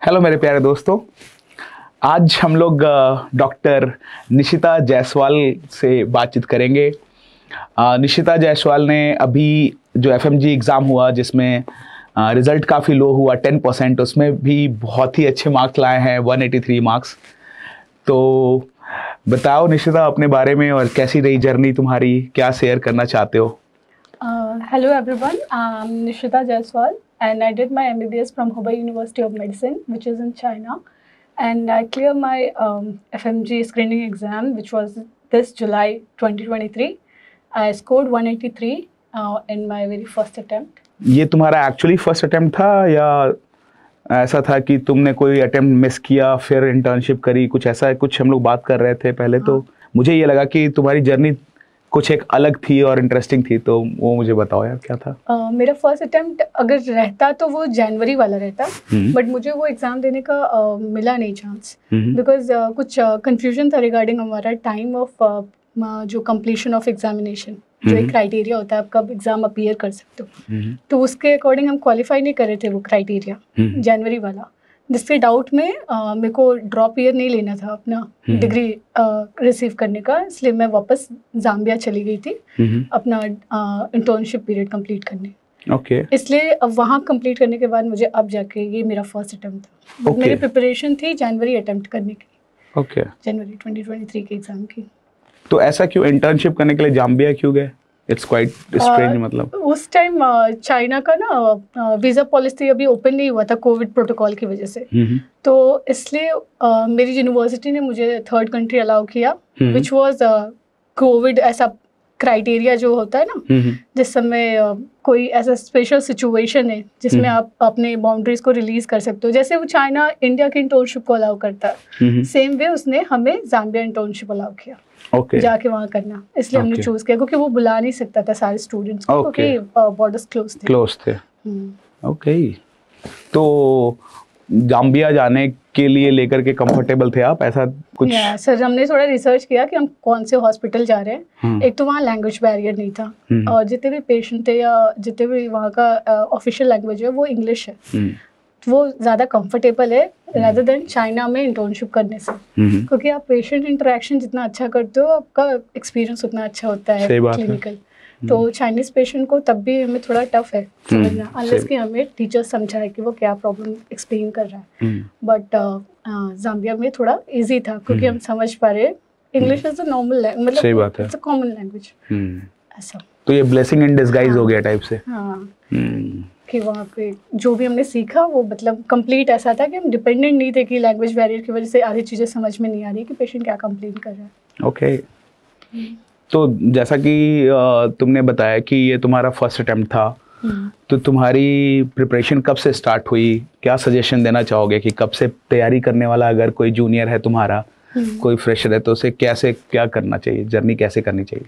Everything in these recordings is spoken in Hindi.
हेलो मेरे प्यारे दोस्तों, आज हम लोग डॉक्टर निशिता जायसवाल से बातचीत करेंगे। निशिता जायसवाल ने अभी जो एफएमजी एग्ज़ाम हुआ जिसमें रिज़ल्ट काफ़ी लो हुआ 10%, उसमें भी बहुत ही अच्छे मार्क्स लाए हैं, 183 मार्क्स। तो बताओ निशिता अपने बारे में और कैसी रही जर्नी तुम्हारी, क्या शेयर करना चाहते हो? Hello everyone, I'm Nishita Jaiswal and I did my MBBS from Hubei University of Medicine, which is in China, and I cleared my FMG screening exam, which was this July 2023. I scored 183 in my very first attempt. ये तुम्हारा एक्चुअली फर्स्ट अटेम्प्ट था या ऐसा था कि तुमने कोई अटेम्प्ट मिस किया फिर इंटर्नशिप करी, कुछ ऐसा कुछ हम लोग बात कर रहे थे पहले? तो मुझे ये लगा कि तुम्हारी जर्नी कुछ एक अलग थी और इंटरेस्टिंग थी, तो वो मुझे बताओ यार क्या था। मेरा फर्स्ट अटेम्प्ट अगर रहता तो वो जनवरी वाला रहता, बट मुझे वो एग्ज़ाम देने का मिला नहीं चांस, बिकॉज कुछ कंफ्यूजन था रिगार्डिंग हमारा टाइम ऑफ जो कंप्लीशन ऑफ एग्जामिनेशन, जो एक क्राइटेरिया होता है आप कब एग्ज़ाम अपीयर कर सकते हो, तो उसके अकॉर्डिंग हम क्वालिफाई नहीं कर रहे थे वो क्राइटेरिया जनवरी वाला, जिसके डाउट में मेरे को ड्रॉप ईयर नहीं लेना था अपना डिग्री रिसीव करने का, इसलिए मैं वापस जाम्बिया चली गई थी अपना इंटर्नशिप पीरियड कंप्लीट करने। इसलिए अब वहाँ कंप्लीट करने के बाद मुझे अब जाके ये मेरा फर्स्ट अटेम्प्ट था। मेरी प्रिपरेशन थी जनवरी अटेम्प्ट करने की, जनवरी 2023 के एग्ज़ाम की। तो ऐसा क्यों इंटर्नशिप करने के लिए जाम्बिया क्यों गए? It's quite strange. मतलब उस टाइम चाइना का ना वीज़ा पॉलिसी अभी ओपन नहीं हुआ था कोविड प्रोटोकॉल की वजह से, तो इसलिए मेरी यूनिवर्सिटी ने मुझे थर्ड कंट्री अलाउ किया, विच वाज कोविड ऐसा क्राइटेरिया जो होता है ना, जिस समय कोई ऐसा स्पेशल सिचुएशन है जिसमें आप अपने बाउंड्रीज को रिलीज कर सकते हो, जैसे वो चाइना इंडिया की इंटर्नशिप को अलाउ करता है, सेम वे उसने हमें जाम्बिया इंटर्नशिप अलाउ किया। जाके वहाँ करना, इसलिए हमने चूज किया क्योंकि वो बुला नहीं सकता था सारे स्टूडेंट्स को, क्योंकि बॉर्डर्स क्लोज थे। ओके, तो जाम्बिया जाने के लिए लेकर के कंफर्टेबल थे आप? ऐसा कुछ? सर हमने थोड़ा रिसर्च किया कि हम कौन से हॉस्पिटल जा रहे हैं। एक तो वहाँ लैंग्वेज बैरियर नहीं था, और जितने भी पेशेंट थे या जितने भी वहाँ का ऑफिशियल लैंग्वेज है वो इंग्लिश है, वो ज़्यादा कंफर्टेबल है रादर देन चाइना में इंटर्नशिप करने से, क्योंकि आप पेशेंट इंटरेक्शन जितना अच्छा करते हो आपका एक्सपीरियंस उतना अच्छा होता है क्लिनिकल। तो चाइनीज पेशेंट को तब भी हमें थोड़ा टफ है समझना, अनलेस कि हमें टीचर समझाए कि वो क्या प्रॉब्लम एक्सप्लेन कर रहा है। बट जाम्बिया में थोड़ा इजी था क्योंकि हम समझ पा रहे इंग्लिश इज अ नॉर्मल, मतलब इट्स अ कॉमन लैंग्वेज ऐसा। तो ये ब्लेसिंग इन डिस्गाइज हो गया टाइप से। हाँ, कि वहाँ पे जो भी हमने सीखा वो मतलब कंप्लीट ऐसा था कि हम डिपेंडेंट नहीं थे कि लैंग्वेज बैरियर की वजह से आधी चीज़ें समझ में नहीं आ रही कि पेशेंट क्या कंप्लेन कर रहा है। ओके, तो जैसा कि तुमने बताया कि ये तुम्हारा फर्स्ट अटेम्प्ट था, तो तुम्हारी प्रिपरेशन कब से स्टार्ट हुई? क्या सजेशन देना चाहोगे कि कब से तैयारी करने वाला अगर कोई जूनियर है तुम्हारा, कोई फ्रेशर है, तो उसे कैसे क्या करना चाहिए, जर्नी कैसे करनी चाहिए?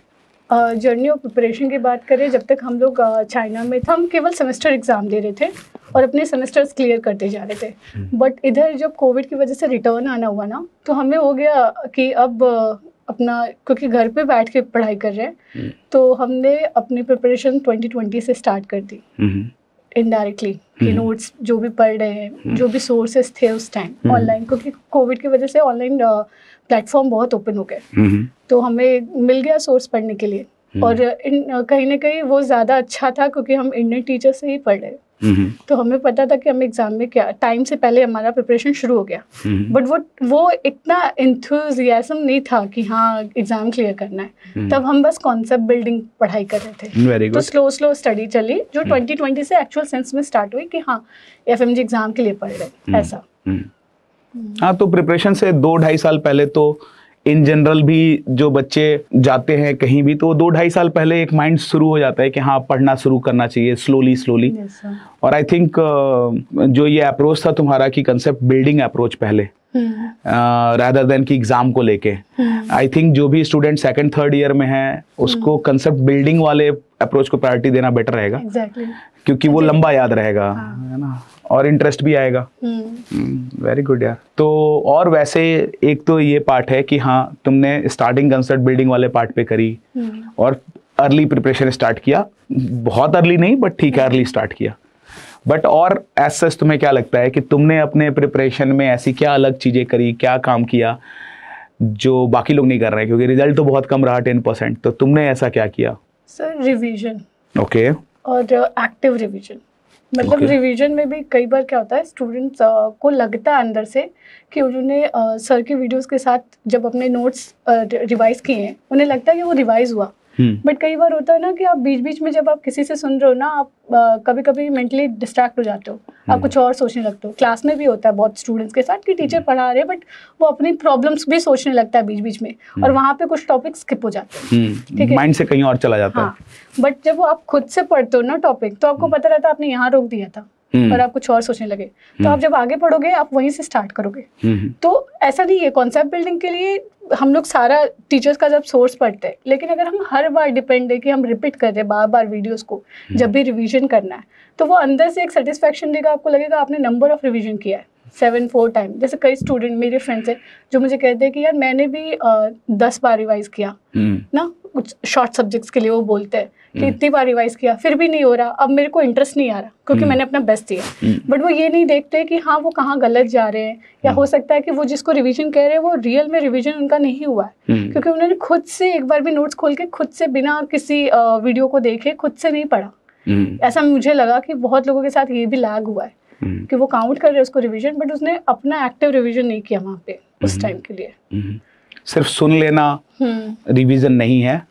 जर्नी और प्रिपरेशन की बात करें, जब तक हम लोग चाइना में थे हम केवल सेमेस्टर एग्ज़ाम दे रहे थे और अपने सेमेस्टर्स क्लियर करते जा रहे थे, बट इधर जब कोविड की वजह से रिटर्न आना हुआ ना, तो हमें हो गया कि अब अपना, क्योंकि घर पे बैठ के पढ़ाई कर रहे हैं, तो हमने अपनी प्रिपरेशन 2020 से स्टार्ट कर दी इनडायरेक्टली, कि नोट्स जो भी पढ़ रहे हैं, जो भी सोर्सेस थे उस टाइम ऑनलाइन, क्योंकि कोविड की वजह से ऑनलाइन प्लेटफॉर्म बहुत ओपन हो गए, तो हमें मिल गया सोर्स पढ़ने के लिए। और कहीं ना कहीं वो ज़्यादा अच्छा था क्योंकि हम इंडियन टीचर से ही पढ़ रहे, तो हमें पता था कि हम एग्जाम में क्या, टाइम से पहले हमारा प्रिपरेशन शुरू हो गया, बट वो इतना एंथुजियाज्म नहीं था कि हाँ एग्जाम क्लियर करना है, तब हम बस कॉन्सेप्ट बिल्डिंग पढ़ाई कर रहे थे। तो स्लो स्टडी चली जो 2020 से एक्चुअल सेंस में स्टार्ट हुई कि हाँ एफएमजी एग्जाम के लिए पढ़ रहे ऐसा। हाँ, तो प्रिपरेशन से 2-2.5 साल पहले तो इन जनरल भी जो बच्चे जाते हैं कहीं भी, तो 2-2.5 साल पहले एक माइंड शुरू हो जाता है कि हाँ पढ़ना शुरू करना चाहिए स्लोली। और आई थिंक जो ये अप्रोच था तुम्हारा कि कंसेप्ट बिल्डिंग अप्रोच पहले रादर देन कि एग्जाम को लेके, आई थिंक जो भी स्टूडेंट सेकंड थर्ड ईयर में है उसको कंसेप्ट बिल्डिंग वाले अप्रोच को प्रायोरिटी देना बेटर रहेगा, क्योंकि वो लंबा याद रहेगा, है ना, और इंटरेस्ट भी आएगा। वेरी गुड यार। तो और वैसे एक तो ये पार्ट है कि हाँ तुमने स्टार्टिंग कंसेप्ट बिल्डिंग वाले पार्ट पे करी और अर्ली प्रिपरेशन स्टार्ट किया, बहुत अर्ली नहीं बट ठीक है अर्ली स्टार्ट किया। बट और एज सच तुम्हें क्या लगता है कि तुमने अपने प्रिपरेशन में ऐसी क्या अलग चीज़ें करी, क्या काम किया जो बाकी लोग नहीं कर रहे हैं? क्योंकि रिजल्ट तो बहुत कम रहा 10%, तो तुमने ऐसा क्या किया? Sir revision. ओके। और एक्टिव रिवीजन, मतलब Okay. रिवीजन में भी कई बार क्या होता है, स्टूडेंट्स को लगता है अंदर से कि उन्होंने सर के वीडियोस के साथ जब अपने नोट्स रिवाइज किए हैं, उन्हें लगता है कि वो रिवाइज हुआ। बट कई बार होता है ना कि आप बीच बीच में जब आप किसी से सुन रहे हो ना, आप कभी कभी मेंटली डिस्ट्रैक्ट हो जाते हो, आप कुछ और सोचने लगते हो। क्लास में भी होता है बहुत स्टूडेंट्स के साथ कि टीचर पढ़ा रहे हैं बट वो अपनी प्रॉब्लम्स भी सोचने लगता है बीच बीच में, और वहाँ पे कुछ टॉपिक स्किप हो जाते हैं, ठीक है, माइंड से कहीं और चला जाता हाँ। बट जब वो आप खुद से पढ़ते हो ना टॉपिक, तो आपको पता रहता है आपने यहाँ रोक दिया था और आप कुछ और सोचने लगे, तो आप जब आगे पढ़ोगे आप वहीं से स्टार्ट करोगे। तो ऐसा नहीं है, कॉन्सेप्ट बिल्डिंग के लिए हम लोग सारा टीचर्स का जब सोर्स पढ़ते हैं, लेकिन अगर हम हर बार डिपेंड है कि हम रिपीट कर रहे हैं बार बार वीडियोस को जब भी रिवीजन करना है, तो वो अंदर से एक सेटिस्फेक्शन देगा, आपको लगेगा आपने नंबर ऑफ रिवीजन किया है 7-4 टाइम। जैसे कई स्टूडेंट मेरे फ्रेंड्स हैं जो मुझे कहते हैं कि यार मैंने भी 10 बार रिवाइज किया ना, कुछ शॉर्ट सब्जेक्ट्स के लिए वो बोलते हैं कि इतनी बार रिवाइज किया फिर भी नहीं हो रहा, अब मेरे को इंटरेस्ट नहीं आ रहा क्योंकि मैंने अपना बेस्ट दिया। बट वो ये नहीं देखते कि हाँ वो कहाँ गलत जा रहे हैं, या हो सकता है कि वो जिसको रिवीजन कह रहे हैं वो रियल में रिवीजन उनका नहीं हुआ है, क्योंकि उन्होंने खुद से एक बार भी नोट्स खोल के खुद से बिना किसी वीडियो को देखे खुद से नहीं पढ़ा। ऐसा मुझे लगा कि बहुत लोगों के साथ ये भी लैग हुआ है कि वो काउंट कर रहे हैं उसको रिवीजन, बट उसने अपना एक्टिव रिवीजन नहीं किया वहाँ पे उस टाइम के लिए। सिर्फ सुन लेना रिवीजन नहीं है,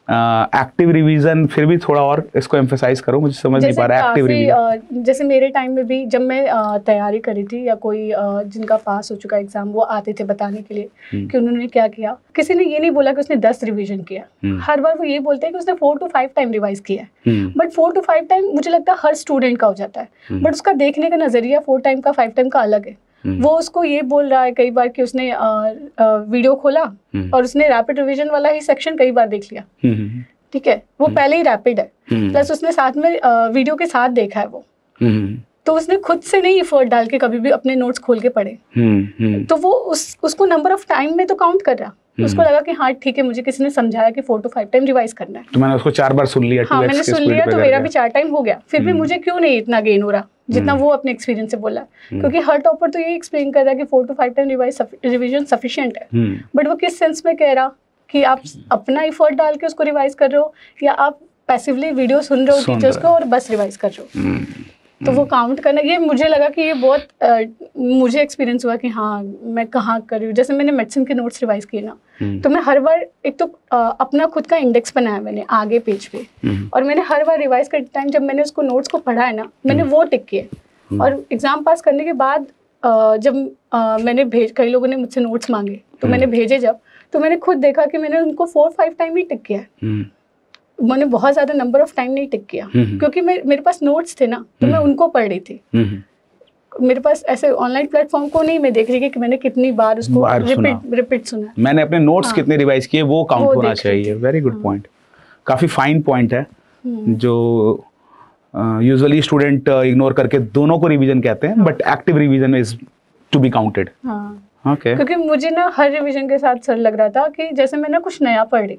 एक्टिव रिवीजन फिर भी थोड़ा और इसको एम्फेसाइज करो, मुझे समझ नहीं पा रहा है एक्टिव रिवीजन। जैसे मेरे टाइम में भी जब मैं तैयारी करी थी, या कोई जिनका पास हो चुका एग्जाम, वो आते थे बताने के लिए कि उन्होंने क्या किया। किसी ने ये नहीं बोला कि उसने 10 रिवीजन किया, हर बार वो ये बोलते हैं कि उसने 4 to 5 टाइम रिवाइज किया है। बट 4 to 5 टाइम मुझे लगता है हर स्टूडेंट का हो जाता है, बट उसका देखने का नजरिया 4 टाइम का 5 टाइम का अलग है। वो उसको ये बोल रहा है कई बार कि उसने वीडियो खोला और उसने रैपिड रिवीजन वाला ही सेक्शन कई बार देख लिया, ठीक है, वो पहले ही रैपिड है, प्लस उसने साथ में वीडियो के साथ देखा है वो, तो उसने खुद से नहीं एफर्ट डाल के कभी भी अपने नोट्स खोल के पढ़े, तो वो उसको नंबर ऑफ टाइम में तो काउंट कर रहा, उसको लगा कि हाँ ठीक है मुझे किसी ने समझाया कि 4 to 5 टाइम रिवाइज करना है, तो मैंने उसको 4 बार सुन लिया, हाँ मैंने सुन लिया, तो मेरा भी 4 टाइम हो गया, फिर भी मुझे क्यों नहीं इतना गेन हो रहा जितना वो अपने एक्सपीरियंस से बोला। क्योंकि हर टॉपर तो ये एक्सप्लेन कर रहा है कि 4 to 5 टाइम रिवीजन सफिशिएंट है, बट वो किस सेंस में कह रहा कि आप अपना एफर्ट डाल के उसको रिवाइज कर रहे हो, या आप पैसिवली वीडियो सुन रहे हो टीचर्स को और बस रिवाइज कर रहे हो। तो वो काउंट करना, ये मुझे लगा कि ये बहुत मुझे एक्सपीरियंस हुआ कि हाँ मैं कहाँ कर रही हूँ। जैसे मैंने मेडिसिन के नोट्स रिवाइज किए ना, तो मैं हर बार एक तो अपना खुद का इंडेक्स बनाया मैंने आगे पेज पे, और मैंने हर बार रिवाइज करते टाइम जब मैंने उसको नोट्स को पढ़ा है ना, मैंने वो टिक किए। और एग्जाम पास करने के बाद जब मैंने कई लोगों ने मुझसे नोट्स मांगे, तो मैंने भेजे जब, तो मैंने खुद देखा कि मैंने उनको 4-5 टाइम ही टिक किया है, मैंने बहुत ज्यादा नंबर ऑफ टाइम नहीं टिक किया, क्योंकि मेरे पास नोट्स थे ना, तो मैं उनको पढ़ रही थी। मेरे पास ऐसे ऑनलाइन प्लेटफॉर्म को नहीं मैं देख रही कि मैंने कितनी बार उसको रिपीट सुना, मैंने अपने नोट्स कितने रिवाइज किए वो काउंट होना चाहिए। वेरी गुड पॉइंट, काफी फाइन पॉइंट है जो यूजुअली स्टूडेंट इग्नोर करके दोनों को रिवीजन कहते हैं, but active revision is to be counted. Okay. क्योंकि मुझे ना हर रिवीजन के साथ सर लग रहा था कि जैसे मैं ना कुछ नया पढ़ रही,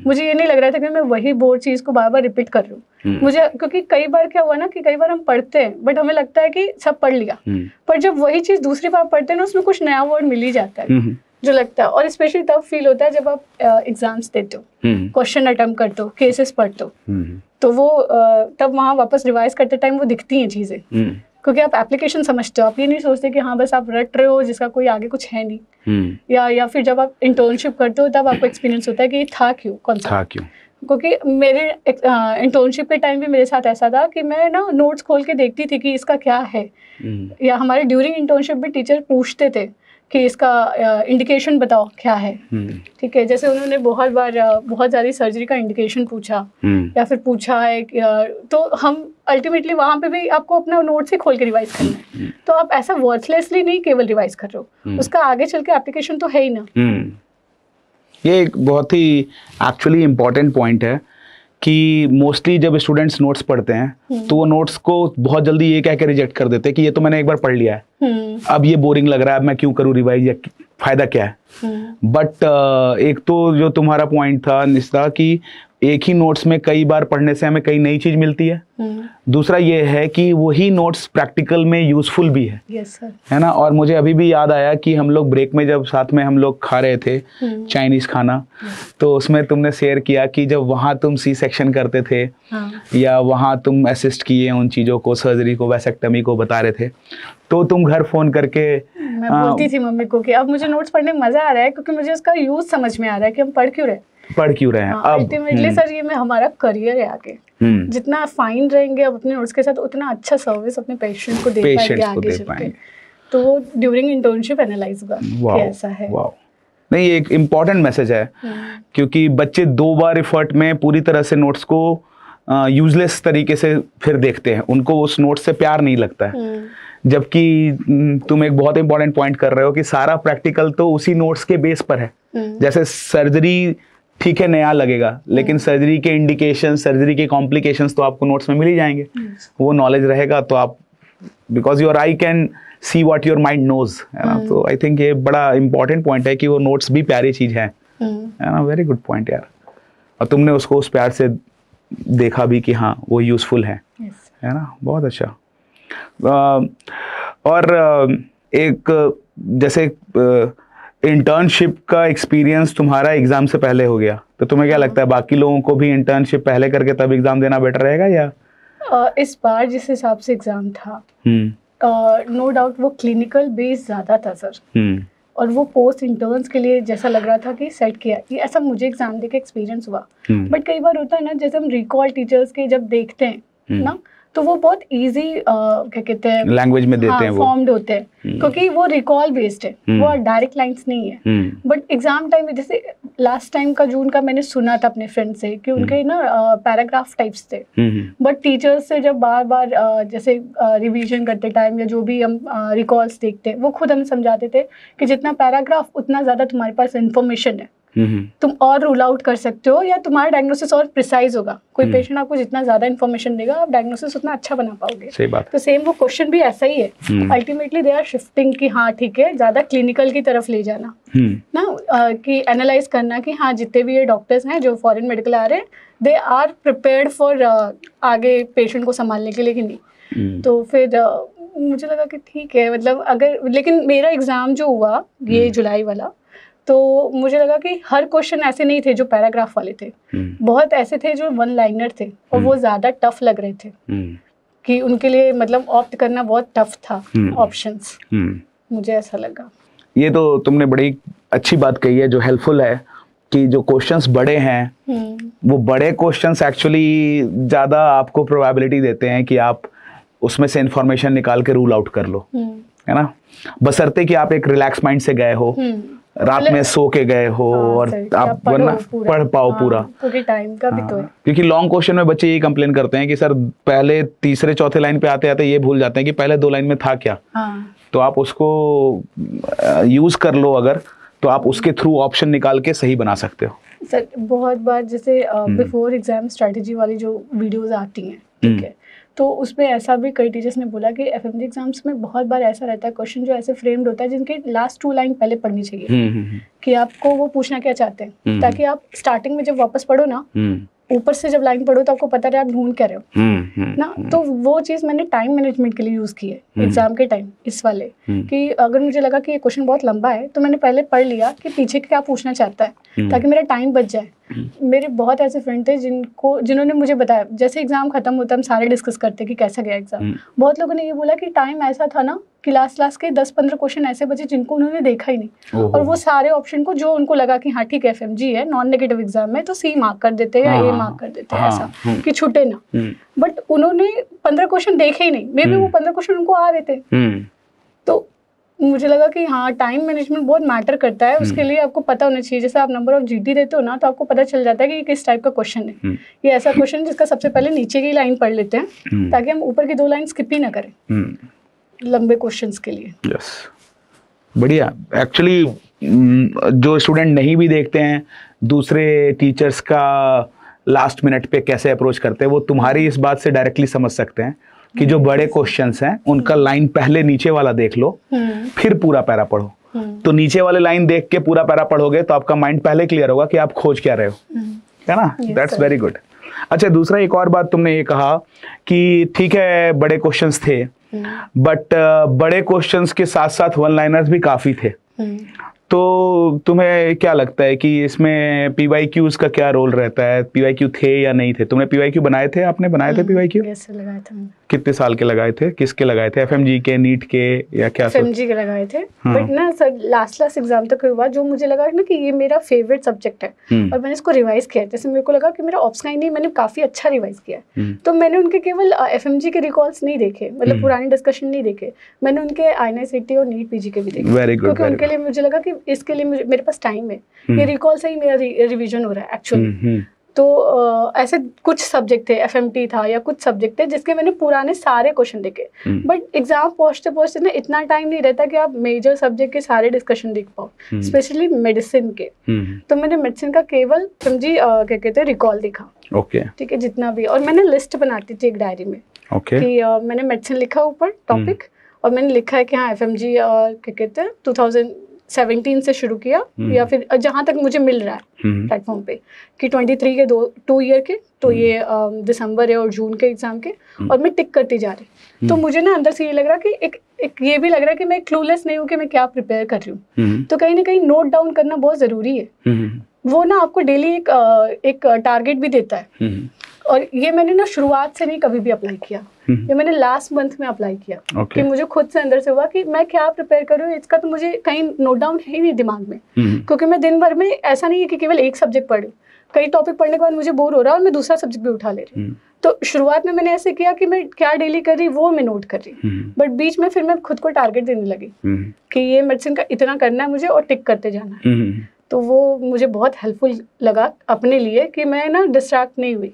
मुझे ये नहीं लग रहा था कि मैं वही बोर्ड चीज को बार बार रिपीट कर रही हूँ। मुझे क्योंकि कई बार क्या हुआ ना कि कई बार हम पढ़ते हैं बट हमें लगता है कि सब पढ़ लिया, पर जब वही चीज दूसरी बार पढ़ते हैं ना, उसमें कुछ नया वर्ड मिल ही जाता है जो लगता है। और स्पेशली तब फील होता है जब आप एग्जाम्स देते हो, क्वेश्चन अटेम्प्ट करते हो, केसेस पढ़ते हो, तो वो तब वहाँ वापस रिवाइज करते टाइम वो दिखती हैं चीजें, क्योंकि आप एप्लीकेशन समझते हो, आप ये नहीं सोचते कि हाँ बस आप रट रहे हो जिसका कोई आगे कुछ है नहीं। या फिर जब आप इंटर्नशिप करते हो तब आपको एक्सपीरियंस होता है कि ये था क्यों, कौन सा था क्यों। क्योंकि मेरे इंटर्नशिप के टाइम भी मेरे साथ ऐसा था कि मैं ना नोट्स खोल के देखती थी कि इसका क्या है, या हमारे ड्यूरिंग इंटर्नशिप भी टीचर पूछते थे कि इसका इंडिकेशन बताओ क्या है, ठीक है। जैसे उन्होंने बहुत बार बहुत ज़्यादा सर्जरी का इंडिकेशन पूछा, या फिर पूछा है तो हम अल्टीमेटली वहाँ पे भी आपको अपना नोट्स ही खोल के रिवाइज करना है। तो आप ऐसा वर्थलेसली नहीं केवल रिवाइज कर रहे हो, उसका आगे चल के एप्लीकेशन तो है ही ना। ये एक बहुत ही एक्चुअली इम्पोर्टेंट पॉइंट है कि मोस्टली जब स्टूडेंट्स नोट्स पढ़ते हैं तो वो नोट्स को बहुत जल्दी ये कह के रिजेक्ट कर देते हैं कि ये तो मैंने एक बार पढ़ लिया है, अब ये बोरिंग लग रहा है, अब मैं क्यों करूँ रिवाइज, या फायदा क्या है। बट एक तो जो तुम्हारा पॉइंट था निस्ता कि एक ही नोट्स में कई बार पढ़ने से हमें कई नई चीज मिलती है। दूसरा ये है कि वही नोट्स प्रैक्टिकल में यूजफुल भी है। Yes sir. है ना। और मुझे अभी भी याद आया कि हम लोग ब्रेक में जब साथ में हम लोग खा रहे थे चाइनीज खाना, तो उसमें तुमने शेयर किया कि जब वहाँ तुम सी सेक्शन करते थे या वहाँ तुम असिस्ट किए उन चीज़ों को, सर्जरी को, वैसेक्टमी को बता रहे थे, तो तुम घर फोन करके मैं बोलती थी मम्मी को कि अब मुझे नोट्स पढ़ने में मजा आ रहा है क्योंकि मुझे उसका यूज समझ में आ रहा है कि हम पढ़ क्यों रहे हैं। अल्टीमेटली सर ये में हमारा करियर है आगे। जितना फाइन रहेंगे अब अपने नोट्स के साथ उतना अच्छा सर्विस अपने पेशेंट को दे पाएंगे आगे चल के। तो वो ड्यूरिंग इंटर्नशिप एनालाइज हुआ कि ऐसा है। नहीं, ये एक इम्पॉर्टेंट मैसेज है क्योंकि बच्चे 2 बार एफर्ट में पूरी तरह से नोट्स को यूजलेस तरीके से फिर देखते हैं, उनको उस नोट्स से प्यार नहीं लगता है। जबकि तुम एक बहुत इंपॉर्टेंट पॉइंट कर रहे हो कि सारा प्रैक्टिकल तो उसी नोट्स के बेस पर है। जैसे सर्जरी ठीक है नया लगेगा, लेकिन सर्जरी के इंडिकेशन, सर्जरी के कॉम्प्लिकेशंस तो आपको नोट्स में मिल ही जाएंगे। वो नॉलेज रहेगा तो आप, because your I can see what your mind knows, है ना। तो आई थिंक ये बड़ा इंपॉर्टेंट पॉइंट है कि वो नोट्स भी प्यारी चीज है ना। वेरी गुड पॉइंट यार। और तुमने उसको उस प्यार से देखा भी कि हाँ वो यूजफुल है ना। बहुत अच्छा। और एक जैसे इंटर्नशिप का एक्सपीरियंस तुम्हारा एग्जाम से पहले हो गया, तो तुम्हें क्या लगता है बाकी लोगों को भी इंटर्नशिप पहले करके तब एग्जाम देना बेटर रहेगा या? इस बार जिस हिसाब से एग्जाम था, नो डाउट वो क्लिनिकल बेस ज्यादा था सर। और वो पोस्ट इंटर्न्स के लिए जैसा लग रहा था कि सेट किया, ये ऐसा मुझे एग्जाम देके एक्सपीरियंस हुआ। बट कई बार होता है ना, जैसे हम रिकॉल टीचर्स के जब देखते हैं ना, तो वो बहुत इजी क्या कहते हैं लैंग्वेज में देते हैं, वो फॉर्म्ड होते हैं क्योंकि वो रिकॉल बेस्ड है, वो डायरेक्ट लाइंस नहीं है। बट एग्जाम टाइम में जैसे लास्ट टाइम का जून का मैंने सुना था अपने फ्रेंड से कि उनके ना पैराग्राफ टाइप्स थे। बट टीचर्स से जब बार बार जैसे रिवीजन करते टाइम या जो भी हम रिकॉल्स देखते हैं, वो खुद हमें समझाते थे कि जितना पैराग्राफ उतना ज्यादा तुम्हारे पास इंफॉर्मेशन है, तुम और रूल आउट कर सकते हो या तुम्हारा डायग्नोसिस और प्रिसाइज होगा। कोई पेशेंट आपको जितना ज्यादा इन्फॉर्मेशन देगा, आप डायग्नोसिस उतना अच्छा बना पाओगे। सही बात। तो सेम वो क्वेश्चन भी ऐसा ही है। अल्टीमेटली दे आर शिफ्टिंग कि हाँ ठीक है, ज्यादा क्लिनिकल की तरफ ले जाना ना, कि एनालाइज करना कि हाँ जितने भी ये डॉक्टर्स हैं जो फॉरेन मेडिकल आ रहे हैं, दे आर प्रिपेयर्ड फॉर आगे पेशेंट को संभालने के लिए कि नहीं। तो फिर मुझे लगा कि ठीक है, मतलब अगर, लेकिन मेरा एग्जाम जो हुआ ये जुलाई वाला, तो मुझे लगा कि हर क्वेश्चन ऐसे नहीं थे जो पैराग्राफ वाले थे, बहुत ऐसे थे जो 1 लाइनर थे और वो ज़्यादा टफ लग रहे थे कि उनके लिए मतलब ऑप्ट करना बहुत टफ था ऑप्शंस। मुझे ऐसा लगा। ये तो तुमने बड़ी अच्छी बात कही है जो हेल्पफुल है कि जो क्वेश्चंस बड़े हैं वो बड़े क्वेश्चंस एक्चुअली ज़्यादा आपको प्रोबेबिलिटी देते हैं कि आप उसमें से इंफॉर्मेशन निकाल के रूल आउट कर लो, है ना। बशर्ते कि आप एक रिलैक्स माइंड से गए हो, रात में सो के गए हो और आप वरना पढ़ पाओ पूरा, क्योंकि टाइम का भी तो है। क्योंकि लॉन्ग क्वेश्चन में बच्चे यही कंप्लेन करते हैं कि सर पहले तीसरे चौथे लाइन पे आते आते ये भूल जाते हैं कि पहले 2 लाइन में था क्या। तो आप उसको यूज कर लो अगर, तो आप उसके थ्रू ऑप्शन निकाल के सही बना सकते हो। सर बहुत बार जैसे बिफोर एग्जाम स्ट्रेटजी वाली जो वीडियोस आती हैं, ठीक है, तो उसमें ऐसा भी कई टीचर्स ने बोला कि एफएमजी एग्जाम्स में बहुत बार ऐसा रहता है क्वेश्चन जो ऐसे फ्रेम्ड होता है जिनके लास्ट 2 लाइन पहले पढ़नी चाहिए कि आपको वो पूछना क्या चाहते हैं, ताकि आप स्टार्टिंग में जब वापस पढ़ो ना, ऊपर से जब लाइन पढ़ो तो आपको पता रहे आप ढूंढ क्या रहे हो ना। तो वो चीज़ मैंने टाइम मैनेजमेंट के लिए यूज़ की है एग्जाम के टाइम, इस वाले कि अगर मुझे लगा कि ये क्वेश्चन बहुत लंबा है तो मैंने पहले पढ़ लिया कि पीछे क्या पूछना चाहता है, ताकि मेरा टाइम बच जाए। मेरे बहुत ऐसे फ्रेंड थे जिन्होंने मुझे बताया, जैसे एग्जाम खत्म होता हम सारे डिस्कस करते कि कैसा गया एग्जाम। बहुत लोगों ने ये बोला कि टाइम ऐसा था ना कि लास्ट के 10-15 क्वेश्चन ऐसे बचे जिनको उन्होंने देखा ही नहीं, और वो सारे ऑप्शन को जो उनको लगा कि हाँ ठीक है एफएमजी है, नॉन नेगेटिव एग्जाम में तो सी मार्क कर देते हैं या ए मार्क कर देते हैं, ऐसा कि छूटे ना। बट उन्होंने 15 क्वेश्चन देखे ही नहीं, मे बी वो 15 क्वेश्चन उनको आ रहे थे। तो मुझे लगा कि हाँ टाइम मैनेजमेंट बहुत मैटर करता है, उसके लिए आपको पता होना चाहिए। जैसे आप नंबर ऑफ जीटी देते हो ना, तो आपको पता चल जाता है कि किस टाइप का क्वेश्चन है। ये ऐसा क्वेश्चन जिसका सबसे पहले नीचे की लाइन पढ़ लेते हैं ताकि हम ऊपर की 2 लाइन स्किप ही ना करें लंबे क्वेश्चंस के लिए। यस, बढ़िया। एक्चुअली जो स्टूडेंट नहीं भी देखते हैं दूसरे टीचर्स का लास्ट मिनट पे कैसे अप्रोच करते हैं, वो तुम्हारी इस बात से डायरेक्टली समझ सकते हैं कि जो बड़े क्वेश्चंस हैं उनका लाइन पहले नीचे वाला देख लो, फिर पूरा पैरा पढ़ो। तो नीचे वाले लाइन देख के पूरा पैरा पढ़ोगे तो आपका माइंड पहले क्लियर होगा कि आप खोज क्या रहे हो, है ना? That's very good. अच्छा, दूसरा एक और बात तुमने ये कहा कि ठीक है बड़े क्वेश्चंस थे, बट बड़े क्वेश्चंस के साथ साथ वन लाइनर्स भी काफी थे। तो तुम्हें क्या लगता है कि इसमें PYQs का क्या रोल रहता है? PYQ थे या नहीं थे? तुमने PYQ बनाए थे? आपने बनाए थे PYQ? यस, लगाए थे। कितने साल के लगाए थे? किसके लगाए थे? FMG के, नीट के, या क्या? FMG के लगाए थे। बट ना सर लास्ट एग्जाम तक हुआ जो मुझे लगा ना कि ये मेरा फेवरेट सब्जेक्ट है और मैंने इसको रिवाइज किया। जैसे मेरे को लगा कि मेरा ऑप्स का ही नहीं, मैंने काफी अच्छा रिवाइज किया है। तो मैंने उनके केवल FMG के रिकॉल्स नहीं देखे, मतलब पुराने डिस्कशन नहीं देखे, मैंने उनके INI-CT और नीट PG के भी देखे। Very good. क्योंकि उनके लिए मुझे लगा कि इसके लिए मेरे पास टाइम है, ये रिकॉल से ही मेरा रिवीजन हो रहा है एक्चुअली। तो ऐसे कुछ सब्जेक्ट थे, FMT था या कुछ सब्जेक्ट थे जिसके मैंने पुराने सारे क्वेश्चन देखे। बट एग्जाम पहुंचते पहुंचते ना इतना टाइम नहीं रहता कि आप मेजर सब्जेक्ट के सारे डिस्कशन देख पाओ, स्पेशली मेडिसिन के। तो मैंने मेडिसिन का केवल FMG क्या कहते हैं रिकॉल देखा। ओके, ठीक है, जितना भी। और मैंने लिस्ट बनाती थी एक डायरी में कि मैंने मेडिसिन लिखा ऊपर टॉपिक, और मैंने लिखा है कि हाँ FMG क्या कहते हैं 2017 से शुरू किया, या फिर जहाँ तक मुझे मिल रहा है प्लेटफॉर्म पे कि 23 के 2 ईयर के, तो ये दिसंबर है और जून के एग्जाम के, और मैं टिक करती जा रही। तो मुझे ना अंदर से ये लग रहा कि एक ये भी लग रहा है कि मैं क्लूलेस नहीं हूँ कि मैं क्या प्रिपेयर कर रही हूँ। तो कहीं ना कहीं नोट डाउन करना बहुत ज़रूरी है। वो ना आपको डेली एक टारगेट भी देता है। और ये मैंने ना शुरुआत से नहीं कभी भी अप्लाई किया, ये मैंने लास्ट मंथ में अप्लाई किया कि मुझे खुद से अंदर से हुआ कि मैं क्या प्रिपेयर करूँ इसका, तो मुझे कहीं नोट डाउन है ही नहीं दिमाग में। क्योंकि मैं दिन भर में ऐसा नहीं है कि केवल एक सब्जेक्ट पढ़ूँ, कई टॉपिक पढ़ने के बाद मुझे बोर हो रहा है और मैं दूसरा सब्जेक्ट भी उठा ले रही हूँ। तो शुरुआत में मैंने ऐसे किया कि मैं क्या डेली कर रही वो मैं नोट कर रही, बट बीच में फिर मैं खुद को टारगेट देने लगी कि ये मेडिसिन का इतना करना है मुझे और टिक करते जाना है। तो वो मुझे बहुत हेल्पफुल लगा अपने लिए कि मैं ना डिस्ट्रैक्ट नहीं हुई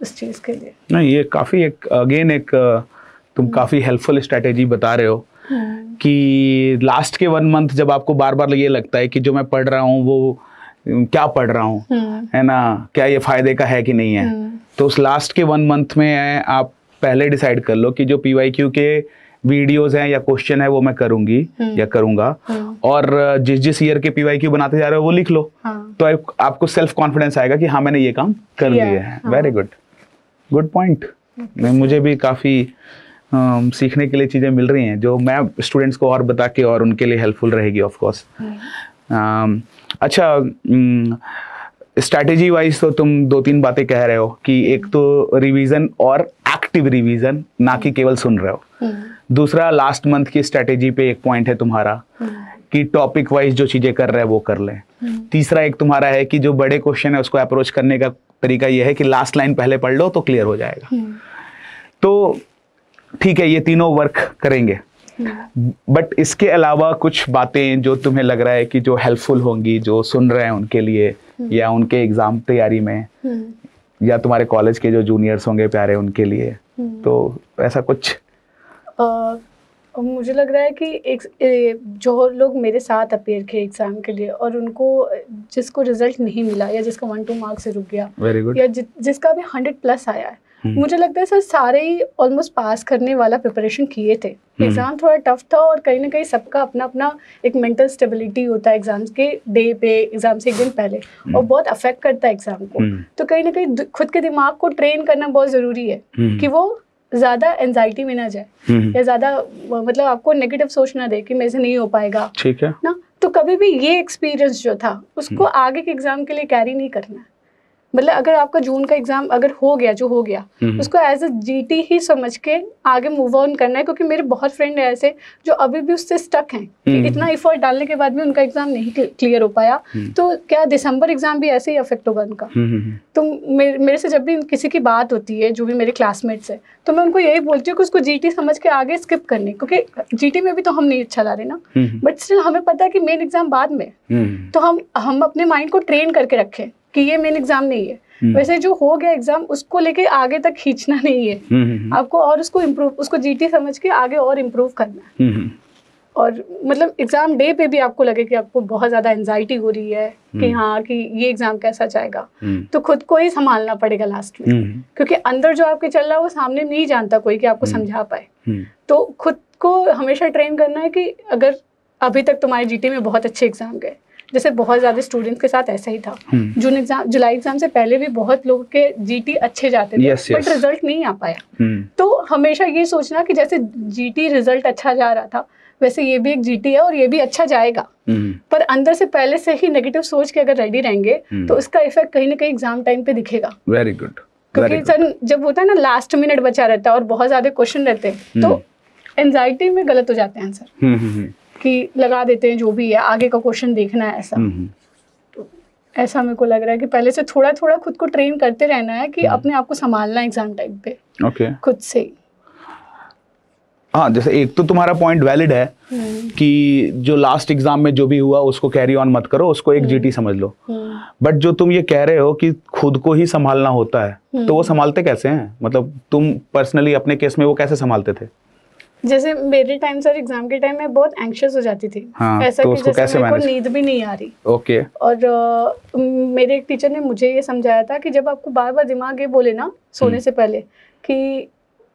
उस चीज़ के लिए। नहीं, ये काफ़ी एक तुम काफ़ी हेल्पफुल स्ट्रैटेजी बता रहे हो कि लास्ट के 1 मंथ जब आपको बार बार ये लगता है कि जो मैं पढ़ रहा हूँ वो क्या पढ़ रहा हूँ, है ना, क्या ये फायदे का है कि नहीं है, तो उस लास्ट के 1 मंथ में आप पहले डिसाइड कर लो कि जो PYQ के वीडियोस हैं या क्वेश्चन है वो मैं करूंगी या करूंगा, और जिस ईयर के PYQ बनाते जा रहे हो वो लिख लो। तो आपको सेल्फ कॉन्फिडेंस आएगा कि हाँ मैंने ये काम कर लिया है। Very good point. मुझे भी काफ़ी सीखने के लिए चीज़ें मिल रही हैं जो मैं स्टूडेंट्स को और बता के और उनके लिए हेल्पफुल रहेगी ऑफ कोर्स। अच्छा, स्ट्रैटेजी वाइज तो तुम 2-3 बातें कह रहे हो कि एक तो रिवीजन और एक्टिव रिवीजन, ना कि केवल सुन रहे हो। दूसरा लास्ट मंथ की स्ट्रैटेजी पे एक पॉइंट है तुम्हारा कि टॉपिक वाइज जो चीज़ें कर रहे हैं वो कर लें। तीसरा एक तुम्हारा है कि जो बड़े क्वेश्चन है उसको अप्रोच करने का तरीका ये है कि लास्ट लाइन पहले पढ़ लो तो क्लियर हो जाएगा। तो ठीक है, ये तीनों वर्क करेंगे, बट इसके अलावा कुछ बातें जो तुम्हें लग रहा है कि जो हेल्पफुल होंगी जो सुन रहे हैं उनके लिए, या उनके एग्जाम तैयारी में, या तुम्हारे कॉलेज के जो जूनियर्स होंगे प्यारे उनके लिए, तो ऐसा कुछ? मुझे लग रहा है कि जो लोग मेरे साथ अपेयर किए एग्जाम के लिए और उनको जिसको रिजल्ट नहीं मिला या जिसका 1-2 मार्क्स से रुक गया, या जिसका भी 100+ आया है, मुझे लगता है सर सारे ही ऑलमोस्ट पास करने वाला प्रिपरेशन किए थे। एग्जाम थोड़ा टफ था और कहीं ना कहीं सबका अपना अपना एक मेंटल स्टेबिलिटी होता है एग्जाम्स के डे पे, एग्जाम से एक दिन पहले, और बहुत अफेक्ट करता है एग्जाम को। तो कहीं ना कहीं खुद के दिमाग को ट्रेन करना बहुत ज़रूरी है कि वो ज़्यादा एंजाइटी में ना जाए या ज़्यादा मतलब आपको नेगेटिव सोच ना दे कि मेरे से नहीं हो पाएगा, ठीक है ना। तो कभी भी ये एक्सपीरियंस जो था उसको आगे के एग्जाम के लिए कैरी नहीं करना है। मतलब अगर आपका जून का एग्जाम अगर हो गया जो हो गया, उसको एज अ GT ही समझ के आगे मूव ऑन करना है। क्योंकि मेरे बहुत फ्रेंड है ऐसे जो अभी भी उससे स्टक हैं कि इतना एफर्ट डालने के बाद भी उनका एग्जाम नहीं क्लियर हो पाया। तो क्या दिसंबर एग्जाम भी ऐसे ही अफेक्ट होगा उनका? तो मेरे से जब भी किसी की बात होती है, जो भी मेरे क्लासमेट्स है, तो मैं उनको यही बोलती हूँ कि उसको GT समझ के आगे स्किप करने, क्योंकि GT में भी तो हम नहीं अच्छा ला रहे ना, बट स्टिल हमें पता है कि मेन एग्जाम बाद में, तो हम अपने माइंड को ट्रेन करके रखें कि ये मेन एग्जाम नहीं है। वैसे जो हो गया एग्जाम उसको लेके आगे तक खींचना नहीं है आपको, और उसको इम्प्रूव, उसको GT समझ के आगे और इम्प्रूव करना है। और मतलब एग्जाम डे पे भी आपको लगे कि आपको बहुत ज़्यादा एंजाइटी हो रही है कि हाँ कि ये एग्जाम कैसा जाएगा, तो खुद को ही संभालना पड़ेगा लास्ट में, क्योंकि अंदर जो आपके चल रहा है वो सामने नहीं जानता कोई कि आपको समझा पाए। तो खुद को हमेशा ट्रेन करना है कि अगर अभी तक तुम्हारे GT में बहुत अच्छे एग्जाम गए, जैसे बहुत ज़्यादा स्टूडेंट्स के साथ ऐसा ही था। जुलाई एग्जाम से पहले भी बहुत लोगों के जीटी अच्छे जाते थे, बट रिजल्ट नहीं आ पाया। तो हमेशा ये सोचना कि जैसे जीटी रिजल्ट अच्छा जा रहा था, वैसे ये भी एक जीटी है और ये भी अच्छा जाएगा। पर अंदर से पहले से ही नेगेटिव सोच के अगर रेडी रहेंगे तो इसका इफेक्ट कहीं ना कहीं एग्जाम टाइम पे दिखेगा। Very good. क्योंकि सर जब होता है ना लास्ट मिनट बचा रहता है और बहुत ज्यादा क्वेश्चन रहते हैं, तो एंजाइटी में गलत हो जाते हैं आंसर, कि लगा देते हैं जो भी है, आगे का क्वेश्चन देखना है ऐसा। तो ऐसा मेरे को लग रहा है कि पहले से थोड़ा थोड़ा खुद को ट्रेन करते रहना है कि अपने आप को संभालना है एग्जाम टाइम पे खुद से। हाँ, जैसे एक तो तुम्हारा पॉइंट वैलिड है कि जो लास्ट एग्जाम में जो भी हुआ उसको कैरी ऑन मत करो, उसको एक जीटी समझ लो। बट जो तुम ये कह रहे हो कि खुद को ही संभालना होता है, तो वो संभालते कैसे हैं? मतलब तुम पर्सनली अपने केस में वो कैसे संभालते थे? जैसे मेरे टाइम सर एग्जाम के टाइम मैं बहुत एंग्शियस हो जाती थी। हाँ, ऐसा तो कि जैसे मेरे को नींद भी नहीं आ रही। ओके। और मेरे एक टीचर ने मुझे ये समझाया था कि जब आपको बार बार दिमाग ये बोले ना सोने से पहले कि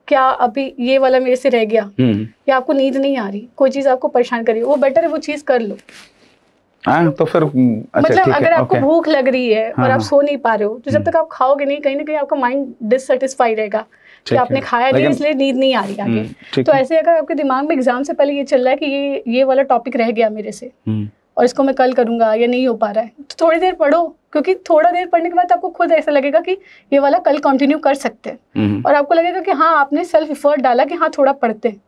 क्या अभी ये वाला मेरे से रह गया, या आपको नींद नहीं आ रही, कोई चीज आपको परेशान कर रही है, वो बेटर है वो चीज कर लो। तो फिर अच्छा, मतलब अगर आपको भूख लग रही है और आप सो नहीं पा रहे हो, तो जब तक आप खाओगे नहीं, कहीं ना कहीं आपका माइंड डिससेटिस्फाई रहेगा कि आपने खाया नहीं, इसलिए नींद नहीं आ रही आगे। तो ऐसे अगर आपके दिमाग में एग्जाम से पहले ये चल रहा है कि ये वाला टॉपिक रह गया मेरे से और इसको मैं कल करूंगा या नहीं हो पा रहा है, तो थोड़ी देर पढ़ो, क्योंकि थोड़ा देर पढ़ने के बाद आपको खुद ऐसा लगेगा कि ये वाला कल कंटिन्यू कर सकते हैं, और आपको लगेगा कि हाँ आपने सेल्फ एफर्ट डाला कि हाँ थोड़ा पढ़ते हैं,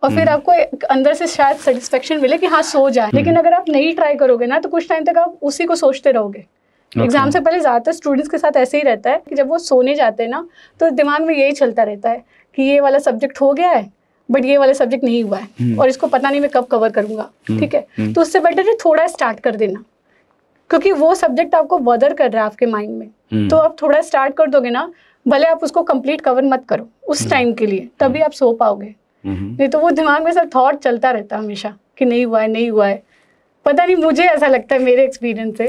और फिर आपको अंदर से शायद सेटिस्फेक्शन मिले कि हाँ सो जाए। लेकिन अगर आप नहीं ट्राई करोगे ना, तो कुछ टाइम तक आप उसी को सोचते रहोगे। एग्जाम से पहले ज़्यादातर स्टूडेंट्स के साथ ऐसे ही रहता है कि जब वो सोने जाते हैं ना, तो दिमाग में यही चलता रहता है कि ये वाला सब्जेक्ट हो गया है बट ये वाला सब्जेक्ट नहीं हुआ है, और इसको पता नहीं मैं कब कवर करूंगा। ठीक है, तो उससे बेटर है थोड़ा स्टार्ट कर देना, क्योंकि वो सब्जेक्ट आपको बदर कर रहा है आपके माइंड में, तो आप थोड़ा स्टार्ट कर दोगे ना, भले आप उसको कंप्लीट कवर मत करो उस टाइम के लिए, तभी आप सो पाओगे। नहीं तो वो दिमाग में सब थॉट चलता रहता है हमेशा कि नहीं हुआ है, नहीं हुआ है। पता नहीं, मुझे ऐसा लगता है मेरे एक्सपीरियंस से।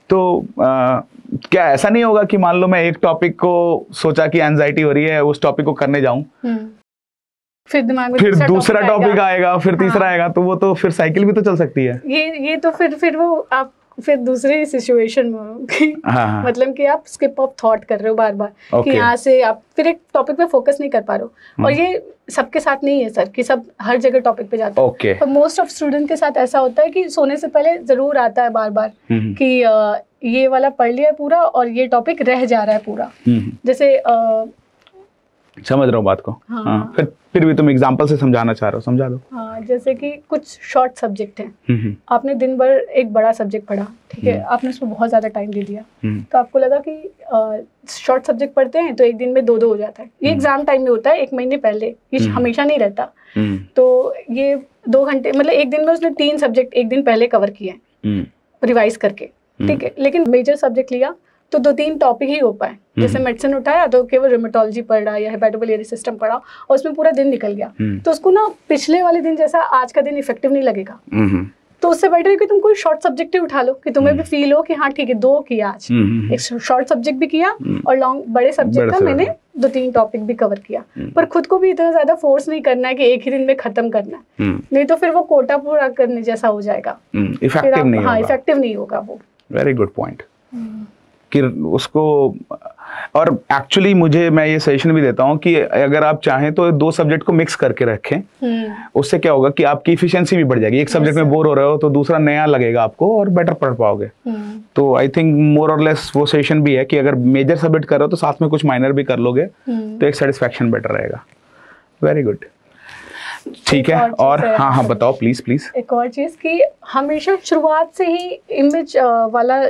तो क्या ऐसा नहीं होगा कि मान लो मैं एक टॉपिक को सोचा कि एंजाइटी हो रही है, उस टॉपिक को करने जाऊं, फिर दिमाग में फिर दूसरा टॉपिक आएगा, फिर तीसरा आएगा, तो वो तो फिर साइकिल भी तो चल सकती है। ये तो फिर वो आप फिर दूसरे सिचुएशन में हो मतलब कि आप स्किप ऑफ थॉट कर रहे हो बार बार कि यहाँ से आप फिर एक टॉपिक पे फोकस नहीं कर पा रहे हो। और ये सबके साथ नहीं है सर कि सब हर जगह टॉपिक पे जाते हैं, पर मोस्ट ऑफ स्टूडेंट के साथ ऐसा होता है कि सोने से पहले जरूर आता है बार बार कि ये वाला पढ़ लिया है पूरा और ये टॉपिक रह जा रहा है पूरा। जैसे समझ रहा हूँ बात को। हाँ। फिर भी तुम एग्जांपल से समझाना चाह रहे हो, समझा दो। हाँ, जैसे कि कुछ शॉर्ट सब्जेक्ट हैं, आपने दिन भर एक बड़ा सब्जेक्ट पढ़ा, ठीक है, आपने उसमें बहुत ज़्यादा टाइम दे दिया, तो आपको लगा कि शॉर्ट सब्जेक्ट पढ़ते हैं तो एक दिन में 2 हो जाता है। ये एग्जाम टाइम में होता है, 1 महीने पहले, ये हमेशा नहीं रहता। तो ये 2 घंटे मतलब एक दिन में उसने 3 सब्जेक्ट एक दिन पहले कवर किए हैं रिवाइज करके, ठीक है। लेकिन मेजर सब्जेक्ट लिया तो 2-3 टॉपिक ही हो पाए। जैसे मेडिसिन उठाया तो केवल रिमेटोलॉजी पढ़ा या हेपेटोबिलियरी सिस्टम पढ़ा और उसमें पूरा दिन निकल गया, तो उसको ना पिछले वाले दिन जैसा आज का दिन इफेक्टिव नहीं लगेगा। तो उससे बेटर है कि तुम कोई शॉर्ट सब्जेक्ट ही उठा लो कि तुम्हें भी फील हो कि हाँ ठीक है 2 किया आज, एक शॉर्ट सब्जेक्ट भी किया और लॉन्ग बड़े सब्जेक्ट का मैंने 2-3 टॉपिक भी कवर किया। पर खुद को भी इतना ज्यादा फोर्स नहीं करना है कि एक ही दिन में खत्म करना है, नहीं तो फिर वो कोटा पूरा करने जैसा हो जाएगा, इफेक्टिव नहीं होगा वो। वेरी गुड पॉइंट कि उसको। और एक्चुअली मैं ये सजेशन भी देता हूँ कि अगर आप चाहें तो 2 सब्जेक्ट को मिक्स करके रखें। उससे क्या होगा कि आपकी इफिशिएंसी भी बढ़ जाएगी। एक सब्जेक्ट में बोर हो रहे हो तो दूसरा नया लगेगा आपको और बेटर पढ़ पाओगे। तो आई थिंक मोर और लेस वो सजेशन भी है कि अगर मेजर सब्जेक्ट कर रहे हो तो साथ में कुछ माइनर भी कर लोगे तो एक सेटिस्फैक्शन बेटर रहेगा। वेरी गुड, ठीक है। और हाँ बताओ प्लीज। एक और चीज कि हमेशा शुरुआत से ही इमेज वाला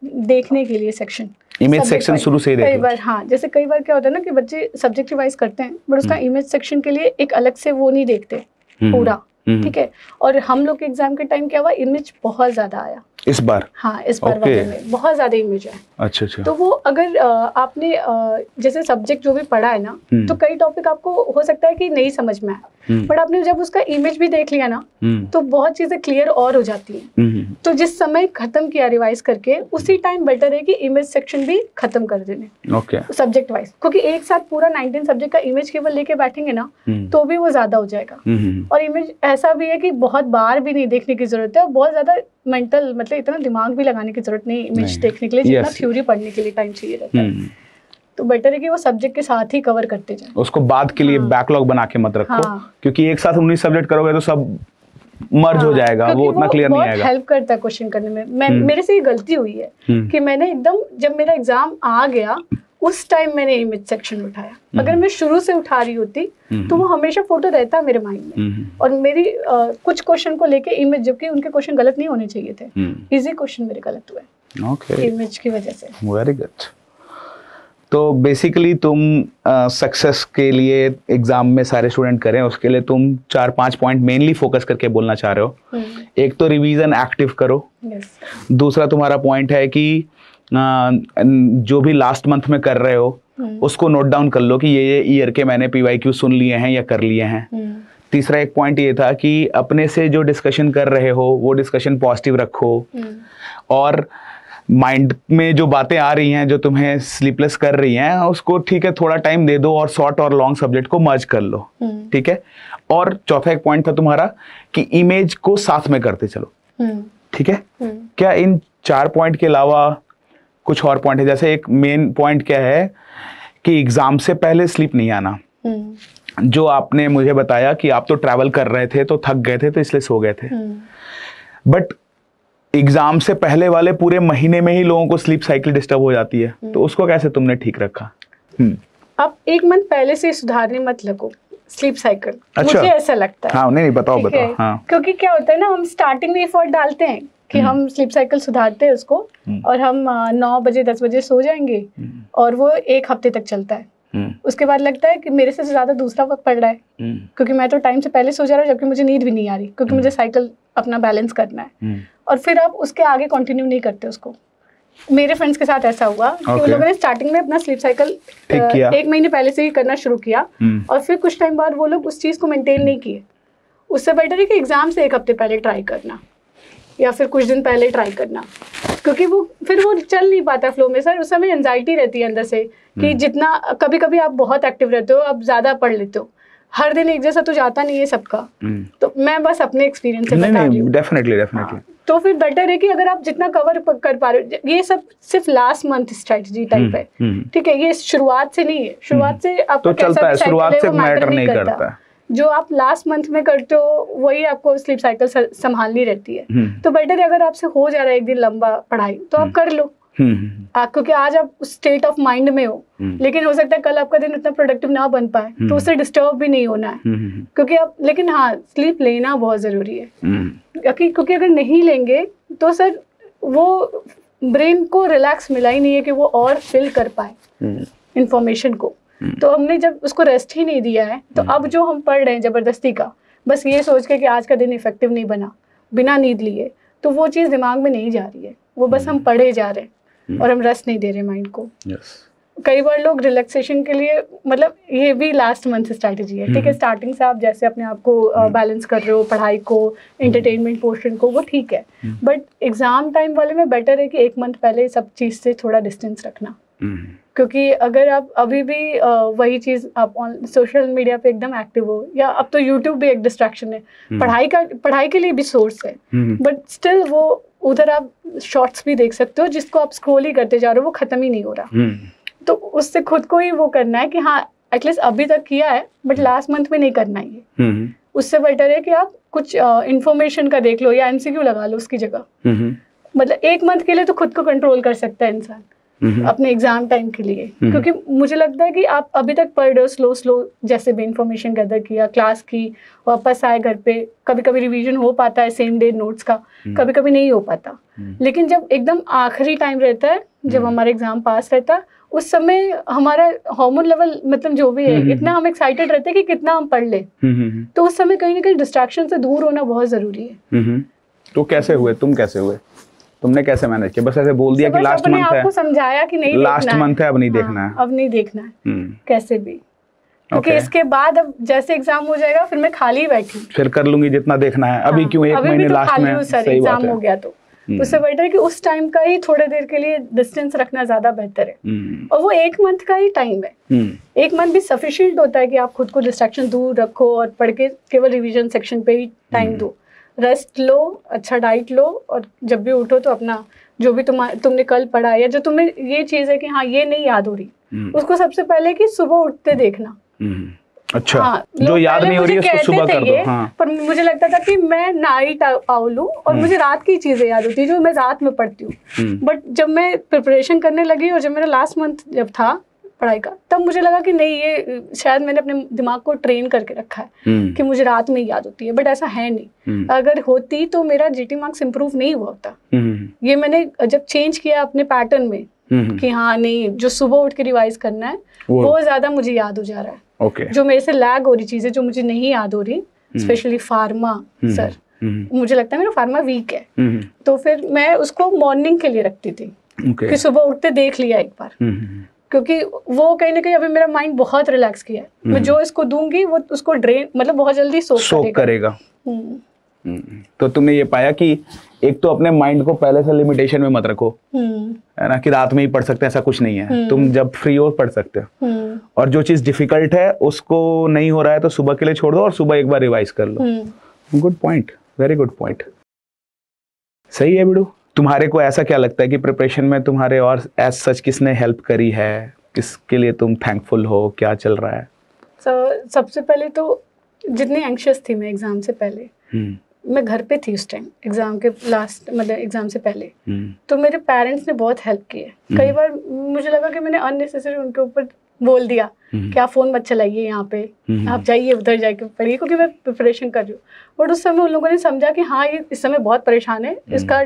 देखने के लिए सेक्शन, इमेज सेक्शन शुरू से ही देखो। कई बार जैसे कई बार क्या होता है ना कि बच्चे सब्जेक्ट रिवाइज करते हैं बट उसका इमेज सेक्शन के लिए एक अलग से वो नहीं देखते पूरा, ठीक है। और हम लोग के एग्जाम के टाइम क्या हुआ, इमेज बहुत ज्यादा आया इस बार। हाँ, इस बार वाले में बहुत ज्यादा इमेज है। अच्छा। तो वो अगर आपने जैसे सब्जेक्ट जो भी पढ़ा है ना, तो कई टॉपिक आपको हो सकता है कि नहीं समझ में आए, बट आपने जब उसका इमेज भी देख लिया ना तो बहुत चीजें क्लियर और हो जाती हैं। तो जिस समय खत्म किया रिवाइज करके उसी टाइम बेटर है कि इमेज सेक्शन भी खत्म कर देने सब्जेक्ट वाइज, क्योंकि एक साथ पूरा 19 सब्जेक्ट का इमेज केवल लेके बैठेंगे ना तो भी वो ज्यादा हो जाएगा। और इमेज ऐसा भी है कि बहुत बार भी नहीं देखने की जरूरत है और बहुत ज्यादा मेंटल मतलब इतना दिमाग भी लगाने की जरूरत नहीं इमेज देखने के लिए, जितना थ्योरी पढ़ने के लिए टाइम चाहिए रहता है। तो बेटर है कि वो सब्जेक्ट के साथ ही कवर करते जाए, उसको बाद के लिए बैकलॉग बना के मत रखो। क्योंकि एक साथ 19 सब्जेक्ट करोगे तो सब मर्ज हो जाएगा, वो उतना क्लियर नहीं आएगा। हेल्प करता है क्वेश्चन करने में। मेरे से ये गलती हुई है कि मैंने एकदम जब मेरा एग्जाम आ गया उस टाइम मैंने इमेज सेक्शन उठाया। अगर मैं शुरू से उठा रही होती तो वो हमेशा फोटो रहता मेरे माइंड में। और मेरी कुछ क्वेश्चन को लेके इमेज, जबकि उनके क्वेश्चन गलत नहीं होने चाहिए थे, इजी क्वेश्चन मेरे गलत हुए इमेज की वजह से। Very good. तो बेसिकली तुम सक्सेस के लिए एग्जाम में सारे स्टूडेंट करें, उसके लिए तुम 4-5 पॉइंट मेनली फोकस करके बोलना चाह रहे हो। एक तो रिवीजन एक्टिव करो। दूसरा तुम्हारा पॉइंट है कि जो भी लास्ट मंथ में कर रहे हो उसको नोट डाउन कर लो कि ये ईयर के मैंने PYQ सुन लिए हैं या कर लिए हैं। तीसरा एक पॉइंट ये था कि अपने से जो डिस्कशन कर रहे हो वो डिस्कशन पॉजिटिव रखो, और माइंड में जो बातें आ रही हैं जो तुम्हें स्लीपलेस कर रही हैं उसको ठीक है थोड़ा टाइम दे दो और शॉर्ट और लॉन्ग सब्जेक्ट को मर्ज कर लो। ठीक है। और चौथा एक पॉइंट था तुम्हारा कि इमेज को साथ में करते चलो। ठीक है। क्या इन 4 पॉइंट के अलावा कुछ और पॉइंट है? जैसे एक मेन पॉइंट क्या है कि एग्जाम से पहले स्लीप नहीं आना। जो आपने मुझे बताया कि आप तो ट्रैवल कर रहे थे तो थक गए थे तो इसलिए सो गए थे, बट एग्जाम से पहले वाले पूरे महीने में ही लोगों को स्लीप साइकिल डिस्टर्ब हो जाती है, तो उसको कैसे तुमने ठीक रखा? अब 1 मंथ पहले से सुधारने मत लगो स्लीप साइकिल। अच्छा। मुझे ऐसा लगता है। हाँ, नहीं बताओ। हाँ। क्योंकि क्या होता है ना, हम स्टार्टिंग में एफर्ट डालते हैं कि हम स्लीप साइकिल सुधारते हैं उसको, और हम 9 बजे 10 बजे सो जाएंगे और वो 1 हफ्ते तक चलता है। उसके बाद लगता है कि मेरे से ज्यादा दूसरा वक्त पड़ रहा है, क्योंकि मैं तो टाइम से पहले सो जा रहा हूँ जबकि मुझे नींद भी नहीं आ रही, क्योंकि मुझे साइकिल अपना बैलेंस करना है। और फिर आप उसके आगे कंटिन्यू नहीं करते उसको। मेरे फ्रेंड्स के साथ ऐसा हुआ कि उन लोगों ने स्टार्टिंग में अपना स्लीप साइकिल 1 महीने पहले से ही करना शुरू किया, और फिर कुछ टाइम बाद वो लोग उस चीज को मेंटेन नहीं किए। उससे बेटर है कि एग्जाम से 1 हफ्ते पहले ट्राई करना या फिर कुछ दिन पहले ट्राई करना, क्योंकि वो फिर वो चल नहीं पाता फ्लो में। सर उस समय एंजाइटी रहती है अंदर से कि जितना कभी कभी आप बहुत एक्टिव रहते हो, आप ज्यादा पढ़ लेते हो, हर दिन एक जैसा तो जाता नहीं है सबका। तो मैं बस अपने एक्सपीरियंस से बता रही हूँ। डेफिनेटली। तो फिर बेटर है कि अगर आप जितना कवर कर पा रहे हो, ये सब सिर्फ लास्ट मंथ स्ट्रेटजी टाइप है। ठीक है, ये शुरुआत से नहीं है। शुरुआत से आपको तो चलता है, शुरुआत से मैटर नहीं करता। जो आप लास्ट मंथ में करते हो वही आपको स्लीप साइकिल संभालनी रहती है। तो बेटर है अगर आपसे हो जा रहा है एक दिन लंबा पढ़ाई तो आप कर लो, क्योंकि आज आप स्टेट ऑफ माइंड में हो, लेकिन हो सकता है कल आपका दिन उतना प्रोडक्टिव ना बन पाए, तो उससे डिस्टर्ब भी नहीं होना है। क्योंकि आप, लेकिन हाँ, स्लीप लेना बहुत जरूरी है, क्योंकि अगर नहीं लेंगे तो सर वो ब्रेन को रिलैक्स मिला ही नहीं है कि वो और फिल कर पाए इंफॉर्मेशन को। तो हमने जब उसको रेस्ट ही नहीं दिया है, तो अब जो हम पढ़ रहे हैं जबरदस्ती का, बस ये सोच के कि आज का दिन इफेक्टिव नहीं बना बिना नींद लिए, तो वो चीज़ दिमाग में नहीं जा रही है। वो बस हम पढ़े जा रहे हैं और हम रेस्ट नहीं दे रहे माइंड को। कई बार लोग रिलैक्सेशन के लिए, मतलब ये भी लास्ट मंथ स्ट्रैटेजी है। ठीक है, स्टार्टिंग से आप जैसे अपने आप को बैलेंस कर रहे हो, पढ़ाई को, एंटरटेनमेंट पोर्शन को, वो ठीक है, बट एग्जाम टाइम वाले में बेटर है कि 1 मंथ पहले सब चीज़ से थोड़ा डिस्टेंस रखना। क्योंकि अगर आप अभी भी वही चीज़ आप सोशल मीडिया पे एकदम एक्टिव हो, या अब तो यूट्यूब भी एक डिस्ट्रैक्शन है, पढ़ाई के लिए भी सोर्स है, बट स्टिल वो उधर आप शॉर्ट्स भी देख सकते हो जिसको आप स्क्रॉल ही करते जा रहे हो, वो खत्म ही नहीं हो रहा। तो उससे खुद को ही वो करना है कि हाँ एटलीस्ट अभी तक किया है बट लास्ट मंथ में नहीं करना है। उससे बेटर है कि आप कुछ इंफॉर्मेशन का देख लो या MCQ लगा लो उसकी जगह। मतलब 1 मंथ के लिए तो खुद को कंट्रोल कर सकता है इंसान अपने एग्जाम टाइम के लिए, क्योंकि मुझे लगता है कि आप अभी तक पढ़ रहे हो स्लो जैसे भी इंफॉर्मेशन गैदर किया, क्लास की, वापस आए घर पे, कभी कभी रिवीजन हो पाता है सेम डे नोट्स का, कभी कभी नहीं हो पाता। लेकिन जब एकदम आखिरी टाइम रहता है, जब हमारा एग्जाम पास रहता है, उस समय हमारा हार्मोन लेवल, मतलब जो भी है, इतना हम एक्साइटेड रहते हैं कि कितना हम पढ़ ले, तो उस समय कहीं ना कहीं डिस्ट्रैक्शन से दूर होना बहुत जरूरी है। तो कैसे हुए, तुम कैसे हुए, तुमने कैसे मैनेज किया? बस ऐसे बोल दिया कि लास्ट मंथ है, आपको समझाया कि नहीं, लास्ट मंथ है, अब नहीं देखना है, अब नहीं देखना है कैसे भी, क्योंकि इसके बाद अब जैसे एग्जाम हो जाएगा फिर मैं खाली बैठी, फिर कर लूंगी जितना देखना है। अभी क्यों 1 महीने लास्ट में सही एग्जाम हो गया, तो उससे बेटर है कि उस टाइम का ही थोड़ी देर के लिए डिस्टेंस रखना ज्यादा बेहतर है। और वो 1 मंथ का ही टाइम है, 1 मंथ भी सफिशिएंट होता है कि आप खुद को डिस्ट्रैक्शन दूर रखो और पढ़ के केवल रिवीजन सेक्शन पे ही टाइम दो। रेस्ट लो, अच्छा डाइट लो, और जब भी उठो तो अपना जो भी तुमने कल पढ़ा है या जो तुम्हें ये चीज़ है कि हाँ ये नहीं याद हो रही, उसको सबसे पहले कि सुबह उठते देखना। अच्छा, हाँ, जो याद नहीं हो रही है उसको सुबह कर दो। हाँ। पर मुझे लगता था कि मैं नाइट आउल हूँ और मुझे रात की चीजें याद होती है जो मैं रात में पढ़ती हूँ। बट जब मैं प्रिपरेशन करने लगी और जब मेरा लास्ट मंथ जब था पढ़ाई का, तब मुझे लगा कि नहीं, ये शायद मैंने अपने दिमाग को ट्रेन करके रखा है कि मुझे रात में याद होती है, बट ऐसा है नहीं। अगर होती तो मेरा जीटी मार्क्स इंप्रूव नहीं हुआ होता। ये मैंने जब चेंज किया अपने पैटर्न में कि हाँ नहीं, जो सुबह उठ के रिवाइज करना है वो ज्यादा मुझे याद हो जा रहा है। जो मेरे से लैग हो रही चीजें जो मुझे नहीं याद हो रही, स्पेशली फार्मा सर, मुझे लगता है मेरा फार्मा वीक है, तो फिर मैं उसको मॉर्निंग के लिए रखती थी कि सुबह उठते देख लिया एक बार, क्योंकि वो कहीं ना कहीं अभी मेरा माइंड बहुत रिलैक्स किया है। मैं जो इसको दूंगी वो उसको ड्रेन मतलब बहुत जल्दी सोख करेगा। तो तुमने ये पाया कि एक तो अपने माइंड को पहले से लिमिटेशन में मत रखो, है ना, कि रात में ही पढ़ सकते हैं, ऐसा कुछ नहीं है। तुम जब फ्री हो पढ़ सकते हो, और जो चीज डिफिकल्ट है उसको नहीं हो रहा है तो सुबह के लिए छोड़ दो और सुबह एक बार रिवाइज कर लो। Good point, very good point. सही है बिडू। तुम्हारे को ऐसा क्या लगता है कि प्रिपरेशन में तुम्हारे और एज सच किसने हेल्प करी है, किसके लिए तुम थैंकफुल हो, क्या चल रहा है? सबसे पहले तो जितनी एंग्शियस थी मैं एग्जाम से पहले, मैं घर पे थी उस टाइम एग्जाम के लास्ट मतलब एग्जाम से पहले, तो मेरे पेरेंट्स ने बहुत हेल्प की है। कई बार मुझे लगा कि मैंने अननेसेसरी उनके ऊपर बोल दिया कि आप फोन मत चलाइए, यहाँ पे आप जाइए उधर जाके पढ़िए, क्योंकि मैं प्रिपरेशन कर रही हूँ। बट उस समय उन लोगों ने समझा कि हाँ ये इस समय बहुत परेशान है, इसका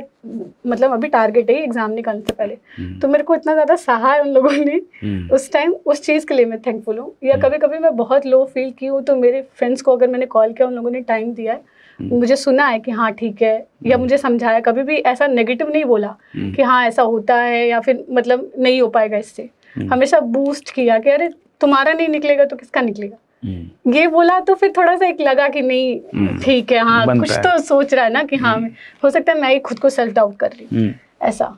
मतलब अभी टारगेट है एग्जाम निकालने से पहले, तो मेरे को इतना ज़्यादा सहा है उन लोगों ने उस टाइम, उस चीज़ के लिए मैं थैंकफुल हूँ। या कभी कभी मैं बहुत लो फील की हूँ तो मेरे फ्रेंड्स को अगर मैंने कॉल किया, उन लोगों ने टाइम दिया है, मुझे सुना है कि हाँ ठीक है, या मुझे समझाया, कभी भी ऐसा नेगेटिव नहीं बोला कि हाँ ऐसा होता है या फिर मतलब नहीं हो पाएगा इससे, हमेशा बूस्ट किया कि अरे तुम्हारा नहीं निकलेगा तो किसका निकलेगा, ये बोला तो फिर थोड़ा सा एक लगा कि नहीं ठीक है, हाँ कुछ तो सोच रहा है ना कि हाँ हो सकता है मैं ही खुद को सेल्फ डाउट कर रही हूँ ऐसा।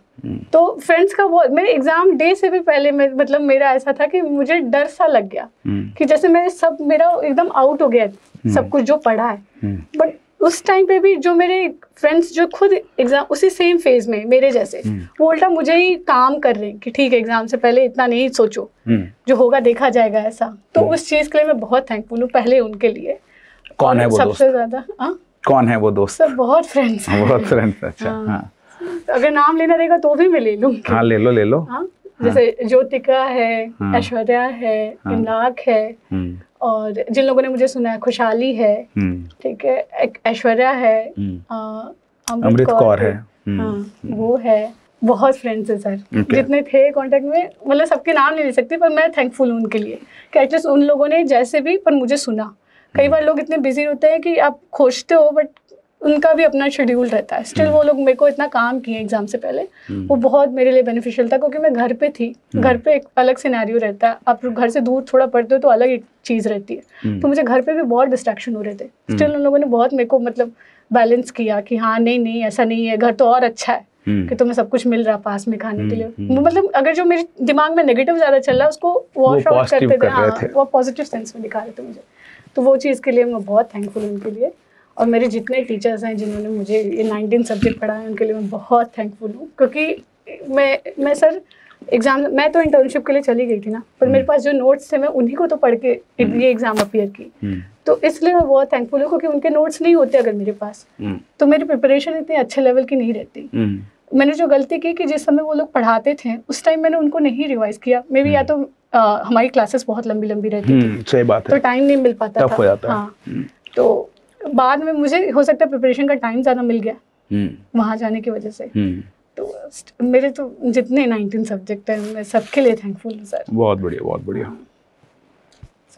तो फ्रेंड्स का बहुत, मेरे एग्जाम डे से भी पहले मतलब मेरा ऐसा था कि मुझे डर सा लग गया कि जैसे मेरे सब मेरा एकदम आउट हो गया सब कुछ जो पढ़ा है। बट उस टाइम पे भी जो मेरे फ्रेंड्स जो खुद एग्जाम उसी सेम फेज में मेरे जैसे, वो उल्टा मुझे ही काम कर रहे हैं कि ठीक है एग्जाम से पहले इतना नहीं सोचो, जो होगा देखा जाएगा ऐसा। तो उस चीज के लिए मैं बहुत थैंकफुल हूँ पहले उनके लिए। कौन है वो दोस्त? सबसे ज्यादा कौन है वो दोस्त? सब बहुत फ्रेंड्स हैं। बहुत फ्रेंड्स, अच्छा। हाँ। अगर नाम लेना रहेगा तो भी मैं ले लूंगी। हाँ ले लो ले लो। हाँ जैसे ज्योतिका है, ऐश्वर्या है, इमलाक है, और जिन लोगों ने मुझे सुना है खुशहाली है, ठीक है, ऐश्वर्या है, अमृत कौर है, हाँ वो है, बहुत फ्रेंड्स है सर जितने थे कांटेक्ट में, मतलब सबके नाम नहीं ले सकती, पर मैं थैंकफुल हूँ उनके लिए कि एटलीस्ट उन लोगों ने जैसे भी पर मुझे सुना। कई बार लोग इतने बिजी होते हैं कि आप खोजते हो बट उनका भी अपना शेड्यूल रहता है, स्टिल वो लोग मेरे को इतना काम किए एग्जाम से पहले, वो बहुत मेरे लिए बेनिफिशियल था, क्योंकि मैं घर पे थी। घर पे एक अलग सिनेरियो रहता है, आप घर से दूर थोड़ा पढ़ते हो तो अलग एक चीज़ रहती है, तो मुझे घर पे भी बहुत डिस्ट्रैक्शन हो रहे थे। स्टिल उन लोगों ने बहुत मेरे को मतलब बैलेंस किया कि हाँ नहीं नहीं ऐसा नहीं है, घर तो और अच्छा है कि तुम्हें सब कुछ मिल रहा पास में खाने के लिए। मतलब अगर जो मेरे दिमाग में नेगेटिव ज़्यादा चल रहा है उसको वॉश आउट करते थे, हाँ वो पॉजिटिव सेंस में दिखा रहे थे मुझे। तो वो चीज़ के लिए मैं बहुत थैंकफुल हूँ उनके लिए। और मेरे जितने टीचर्स हैं जिन्होंने मुझे ये 19 सब्जेक्ट पढ़ाए उनके लिए मैं बहुत थैंकफुल हूँ, क्योंकि मैं सर एग्ज़ाम, मैं तो इंटर्नशिप के लिए चली गई थी ना, पर मेरे पास जो नोट्स थे मैं उन्हीं को तो पढ़ के ये एग्ज़ाम अपीयर की, तो इसलिए मैं बहुत थैंकफुल हूँ, क्योंकि उनके नोट्स नहीं होते अगर मेरे पास तो मेरी प्रिपरेशन इतनी अच्छे लेवल की नहीं रहती। मैंने जो गलती की कि जिस समय वो लोग पढ़ाते थे उस टाइम मैंने उनको नहीं रिवाइज किया, मे बी या तो हमारी क्लासेस बहुत लंबी लंबी रहती थी, सही बात है, तो टाइम नहीं मिल पाता टफ हो जाता है। हाँ, तो बाद में मुझे हो सकता है प्रिपरेशन का टाइम ज़्यादा मिल गया वहाँ जाने की वजह से। तो मेरे तो जितने 19 सब्जेक्ट हैं मैं सबके लिए थैंकफुल हूँ सर। बहुत बढ़िया बहुत बढ़िया।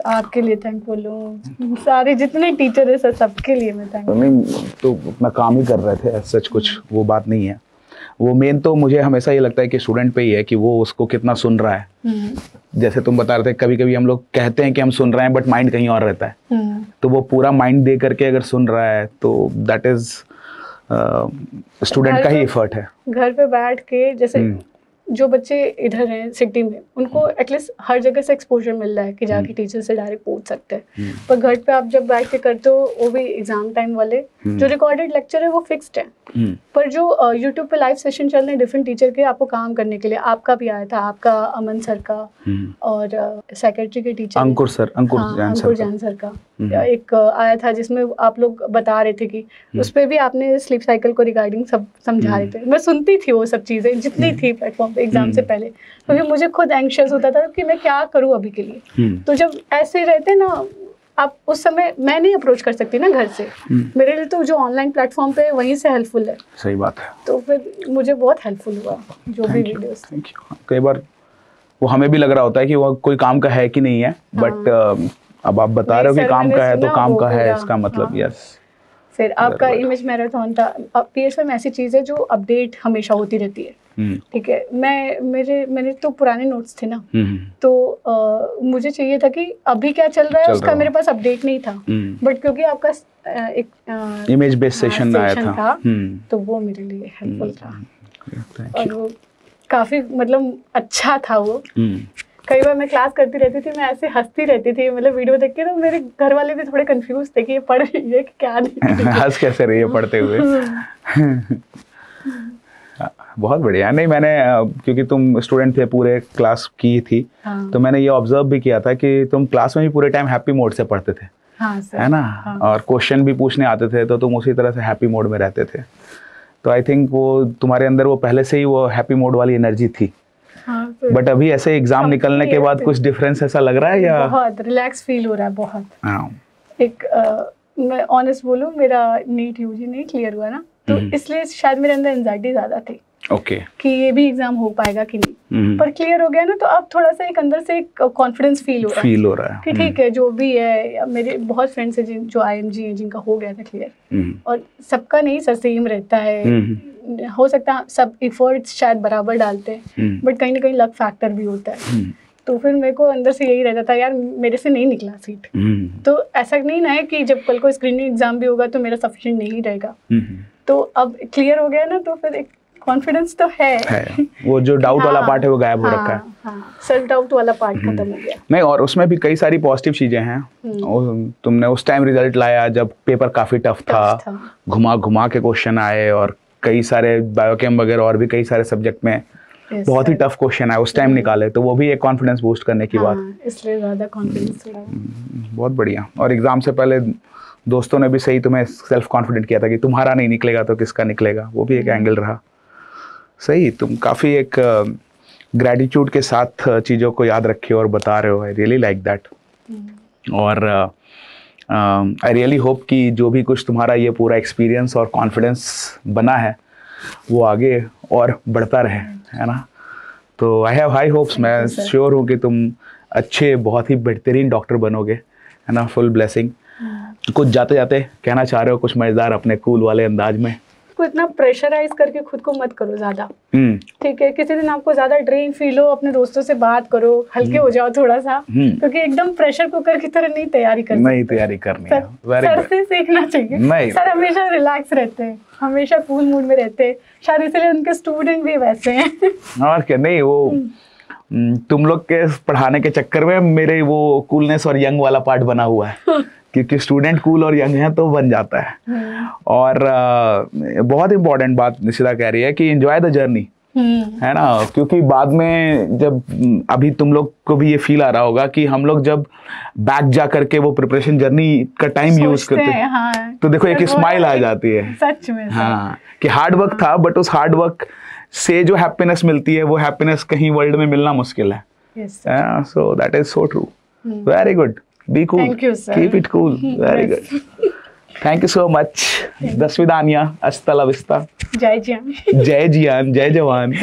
आपके लिए थैंकफुल हूँ, सारे जितने टीचर है सर सबके लिए मैं थैंकफुल। नहीं तो अपना काम ही कर रहे थे, सच कुछ वो बात नहीं है। वो मेन तो मुझे हमेशा ये लगता है कि स्टूडेंट पे ही है कि वो उसको कितना सुन रहा है। जैसे तुम बता रहे थे कभी कभी हम लोग कहते हैं कि हम सुन रहे हैं बट माइंड कहीं और रहता है, तो वो पूरा माइंड दे करके अगर सुन रहा है तो दैट इज स्टूडेंट का ही एफर्ट है। घर पे बैठ के जैसे जो बच्चे इधर हैं सिटी में, उनको एटलीस्ट हर जगह से एक्सपोजर मिल रहा है कि जाके टीचर से डायरेक्ट पूछ सकते हैं। पर घर पे आप जब बैठ के करते हो, वो भी एग्जाम टाइम वाले, जो रिकॉर्डेड लेक्चर है वो फिक्स्ड है, पर जो यूट्यूब पे लाइव सेशन चल रहे हैं डिफरेंट टीचर के आपको काम करने के लिए, आपका भी आया था, आपका अमन सर का और सेक्रेटरी के टीचर अंकुर जैन सर का एक आया था, जिसमें आप लोग बता रहे थे कि उस पर भी आपने स्लीप साइकिल को रिगार्डिंग सब समझा रहे थे। मैं सुनती थी वो सब चीज़ें जितनी थी प्लेटफॉर्म पे एग्जाम से पहले, क्योंकि मुझे खुद एंग्शियस होता था कि मैं क्या करूँ अभी के लिए। तो जब ऐसे रहते ना आप, उस समय मैं नहीं अप्रोच कर सकती ना घर से, मेरे लिए तो जो ऑनलाइन प्लेटफॉर्म पे वहीं से हेल्पफुल है। सही बात है। तो फिर मुझे बहुत हेल्पफुल हुआ जो भी वीडियोस थे। कई बार वो हमें भी लग रहा होता है कि वो कोई काम का है कि नहीं है, बट अब आप बता रहे हो कि काम का है तो काम का है, इसका मतलब यस। फिर आपका इमेज मैराथन था। पीएसएम ऐसी चीज़ है जो अपडेट हमेशा होती रहती है, ठीक है। मेरे तो पुराने नोट्स थे ना, तो मुझे चाहिए था कि अभी क्या चल रहा है उसका मेरे पास अपडेट नहीं था, बट क्योंकि आपका एक इमेज बेस्ड सेशन आया था, तो वो मेरे लिए हेल्पफुल था और वो काफ़ी मतलब अच्छा था वो। कई बार मैं क्लास करती रहती थी, मैं ऐसे हंसती रहती थी, मतलब वीडियो देख के, तो मेरे घर वाले भी थोड़े कंफ्यूज थे कि ये पढ़ रही है कि क्या नहीं। हंस कैसे रही है पढ़ते हुए। बहुत बढ़िया। नहीं, मैंने क्योंकि तुम स्टूडेंट थे, पूरे क्लास की थी, तो मैंने ये ऑब्जर्व भी किया था कि तुम क्लास में भी पूरे टाइम हैप्पी मोड से पढ़ते थे, है ना, और क्वेश्चन भी पूछने आते थे तो तुम उसी तरह से हैप्पी मोड में रहते थे। तो आई थिंक वो तुम्हारे अंदर वो पहले से ही वो हैप्पी मोड वाली एनर्जी थी। बट अभी ऐसे एग्जाम निकलने के बाद कुछ डिफरेंस ऐसा लग रहा है या? बहुत रिलैक्स फील हो रहा है बहुत। एक मैं ऑनेस्ट बोलूं, मेरा नीट यूजी नहीं क्लियर हुआ ना, तो इसलिए शायद मेरे अंदर एंजाइटी ज्यादा थी कि ये भी एग्जाम हो पाएगा कि नहीं, पर क्लियर हो गया ना, तो अब थोड़ा सा एक अंदर से एक कॉन्फिडेंस फील हो रहा है कि ठीक है जो भी है। मेरे बहुत फ्रेंड्स हैं जो IMG हैं जिनका हो गया था क्लियर, और सबका नहीं सर सेम रहता है। हो सकता है सब एफर्ट्स शायद बराबर डालते हैं, बट कहीं ना कहीं लक फैक्टर भी होता है। तो फिर मेरे को अंदर से यही रहता था, यार मेरे से नहीं निकला सीट, तो ऐसा नहीं ना है कि जब कल को स्क्रीनिंग एग्जाम भी होगा तो मेरा सफिशिएंट नहीं रहेगा। तो अब क्लियर हो गया ना, तो फिर एक कॉन्फिडेंस तो है। वो जो डाउट वाला पार्ट है वो गायब हो रखा है, सेल्फ डाउट वाला पार्ट खत्म हो गया। नहीं, और उसमें भी कई सारी पॉजिटिव चीजें हैं। तुमने उस टाइम रिजल्ट लाया जब पेपर काफी टफ था, घुमा घुमा के क्वेश्चन आए, और कई सारे बायोकेम वगैरह और भी कई सारे सब्जेक्ट में बहुत ही टफ क्वेश्चन आए, उस टाइम निकाले, तो वो भी एक कॉन्फिडेंस बूस्ट करने की बात, इसलिए ज्यादा कॉन्फिडेंस हो रहा है। बहुत बढ़िया। और एग्जाम से पहले दोस्तों ने भी सही तुम्हें सेल्फ कॉन्फिडेंट किया था कि तुम्हारा नहीं निकलेगा तो किसका निकलेगा, वो भी एक एंगल रहा। सही, तुम काफ़ी एक ग्रेटिट्यूड के साथ चीज़ों को याद रखे और बता रहे हो। I really like that. और आई रियली होप कि जो भी कुछ तुम्हारा ये पूरा एक्सपीरियंस और कॉन्फिडेंस बना है वो आगे और बढ़ता रहे, है ना। तो आई हैव हाई होप्स। मैं श्योर हूँ कि तुम अच्छे, बहुत ही बेहतरीन डॉक्टर बनोगे, है ना। Full blessing. कुछ जाते जाते कहना चाह रहे हो कुछ मजेदार अपने कूल वाले अंदाज में? को इतना प्रेशराइज करके खुद को मत करो ज्यादा, ठीक है। किसी दिन आपको ज्यादा ड्रेन फील हो, अपने दोस्तों से बात करो, हल्के हो जाओ थोड़ा सा, क्योंकि एकदम प्रेशर कुकर की तरह नहीं तैयारी करनी है। सर से सीखना चाहिए। सर हमेशा रिलैक्स रहते हैं, हमेशा कूल मूड में रहते हैं, शायद इसलिए उनके स्टूडेंट भी वैसे हैं। और क्या, नहीं वो तुम लोग के पढ़ाने के चक्कर में मेरे वो कूलनेस और यंग वाला पार्ट बना हुआ है क्योंकि स्टूडेंट कूल और यंग है तो बन जाता है। और बहुत इंपॉर्टेंट बात निशिता कह रही है कि एंजॉय द जर्नी, है ना। क्योंकि बाद में जब अभी तुम लोग को भी ये फील आ रहा होगा कि हम लोग जब बैक जा करके वो प्रिपरेशन जर्नी का टाइम यूज करते हैं, हाँ, तो देखो एक स्माइल आ जाती है सच में। हाँ, कि हार्ड वर्क था, बट उस हार्ड वर्क से जो हैप्पीनेस मिलती है वो हैप्पीनेस कहीं वर्ल्ड में मिलना मुश्किल है। So that is so true. Very good. Be cool. Thank you, sir. Keep it cool. Very good. Thank you so much. Dasvidanya. Hasta la vista. Jai Jian. Jai Jian. Jai Jawan.